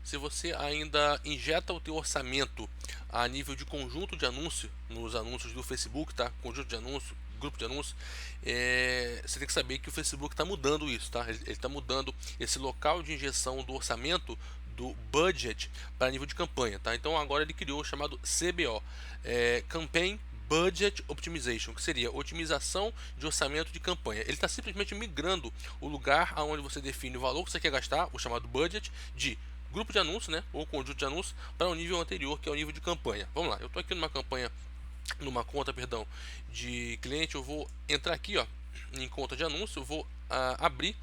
se você ainda injeta o teu orçamento a nível de conjunto de anúncio, nos anúncios do Facebook, tá? Conjunto de anúncio, grupo de anúncio, você tem que saber que o Facebook está mudando isso, tá? Ele está mudando esse local de injeção do orçamento do budget para nível de campanha, tá? Então agora ele criou o chamado CBO, Campaign Budget Optimization, que seria otimização de orçamento de campanha. Ele está simplesmente migrando o lugar aonde você define o valor que você quer gastar, o chamado budget, de grupo de anúncio, né, ou conjunto de anúncios, para o nível anterior, que é o nível de campanha. Vamos lá, eu estou aqui numa campanha, numa conta, perdão, de cliente. Eu vou entrar aqui, ó, em conta de anúncio, eu vou abrir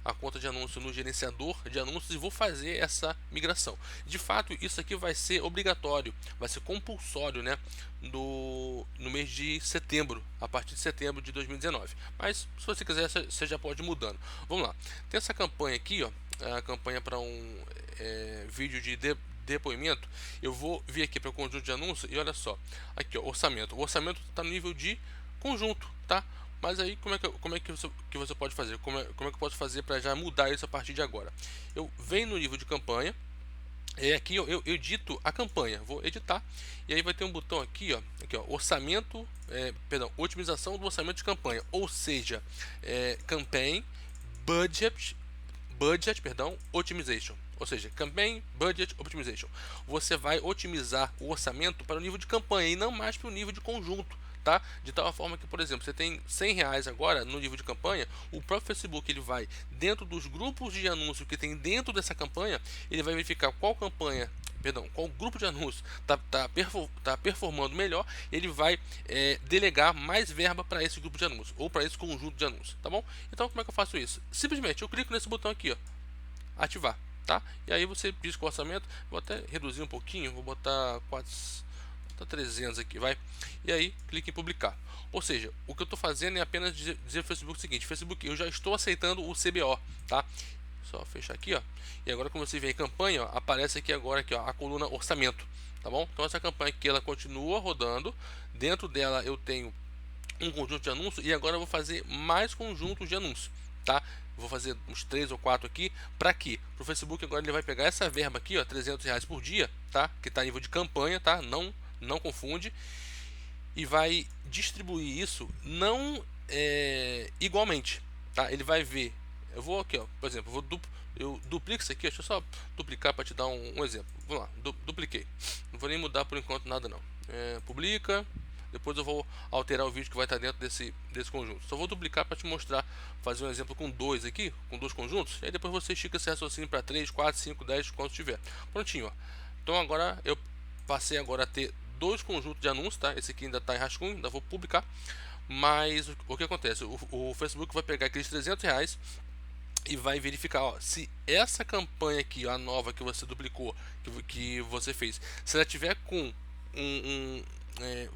a conta de anúncio no gerenciador de anúncios e vou fazer essa migração. De fato, isso aqui vai ser obrigatório, vai ser compulsório, né, no mês de setembro, a partir de setembro de 2019. Mas se você quiser, você já pode ir mudando. Vamos lá, tem essa campanha aqui, ó, a campanha para um vídeo de depoimento. Eu vou vir aqui para o conjunto de anúncios e olha só, aqui ó, orçamento. O orçamento está no nível de conjunto, tá? Mas aí como é que você pode fazer? Como é que eu posso fazer para já mudar isso a partir de agora? Eu venho no nível de campanha, e aqui eu edito a campanha, vou editar, e aí vai ter um botão aqui, ó, orçamento, perdão, otimização do orçamento de campanha, ou seja, campaign budget, perdão, optimization. Ou seja, Campaign Budget Optimization. Você vai otimizar o orçamento para o nível de campanha e não mais para o nível de conjunto, tá? De tal forma que, por exemplo, você tem R$ 100 agora no nível de campanha, o próprio Facebook ele vai dentro dos grupos de anúncio que tem dentro dessa campanha, ele vai verificar qual campanha, perdão, qual grupo de anúncio tá performando melhor. Ele vai delegar mais verba para esse grupo de anúncio ou para esse conjunto de anúncios, tá bom? Então como é que eu faço isso? Simplesmente eu clico nesse botão aqui, ó, ativar, tá? E aí você pisca o orçamento. Vou até reduzir um pouquinho, vou botar 300 aqui, vai. E aí clique em publicar. Ou seja, o que eu estou fazendo é apenas dizer ao Facebook o seguinte: Facebook, eu já estou aceitando o CBO, tá? Só fechar aqui, ó. E agora, quando você vem em campanha, ó, aparece aqui agora aqui, ó, a coluna orçamento, tá bom? Então essa campanha aqui ela continua rodando. Dentro dela eu tenho um conjunto de anúncios e agora eu vou fazer mais conjuntos de anúncios, tá? Vou fazer uns 3 ou 4 aqui. Para quê? Para o Facebook agora ele vai pegar essa verba aqui, ó, R$ 300 por dia, tá? Que está a nível de campanha, tá? Não confunde. E vai distribuir isso não igualmente, tá? Ele vai ver. Eu vou aqui, ó, por exemplo, eu duplico isso aqui. Deixa eu só duplicar para te dar um exemplo. Vamos lá, dupliquei. Não vou nem mudar por enquanto nada não. Publica. Depois eu vou alterar o vídeo que vai estar dentro desse conjunto. Só vou duplicar para te mostrar, fazer um exemplo com dois aqui, com dois conjuntos. E aí depois você estica esse raciocínio para 3, 4, 5, 10, quanto tiver. Prontinho, ó. Então agora eu passei agora a ter dois conjuntos de anúncios, tá? Esse aqui ainda está em rascunho, ainda vou publicar. Mas o que acontece? O Facebook vai pegar aqueles R$ 300 e vai verificar, ó, se essa campanha aqui, a nova que você duplicou, que você fez, se ela tiver com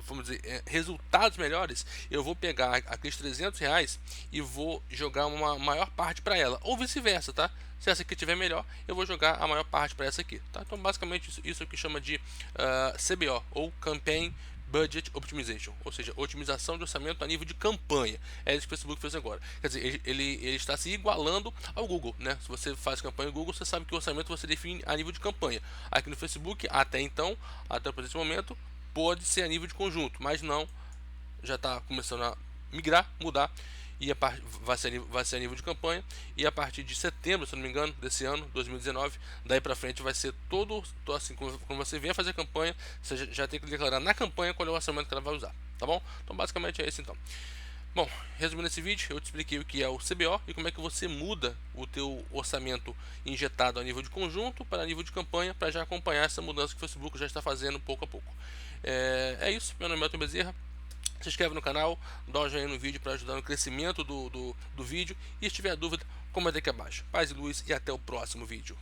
vamos dizer, resultados melhores, eu vou pegar aqueles R$ 300 e vou jogar uma maior parte para ela, ou vice-versa, tá? Se essa aqui tiver melhor, eu vou jogar a maior parte para essa aqui, tá? Então basicamente isso que chama de CBO, ou Campaign Budget Optimization, ou seja, otimização de orçamento a nível de campanha. É isso que o Facebook fez agora. Quer dizer, ele está se igualando ao Google, né? Se você faz campanha no Google, você sabe que o orçamento você define a nível de campanha. Aqui no Facebook, até então, até esse momento, pode ser a nível de conjunto, mas não, já está começando a migrar, mudar, e vai ser a nível de campanha. E a partir de setembro, se não me engano, desse ano, 2019, daí para frente vai ser todo assim, quando você vier fazer campanha, você já tem que declarar na campanha qual é o orçamento que ela vai usar, tá bom? Então basicamente é isso então. Bom, resumindo esse vídeo, eu te expliquei o que é o CBO e como é que você muda o teu orçamento injetado a nível de conjunto para nível de campanha, para já acompanhar essa mudança que o Facebook já está fazendo pouco a pouco. É isso, meu nome é Elton Bezerra. Se inscreve no canal, dá um joinha no vídeo para ajudar no crescimento do vídeo. E se tiver dúvida, comenta aqui abaixo. Paz e luz e até o próximo vídeo.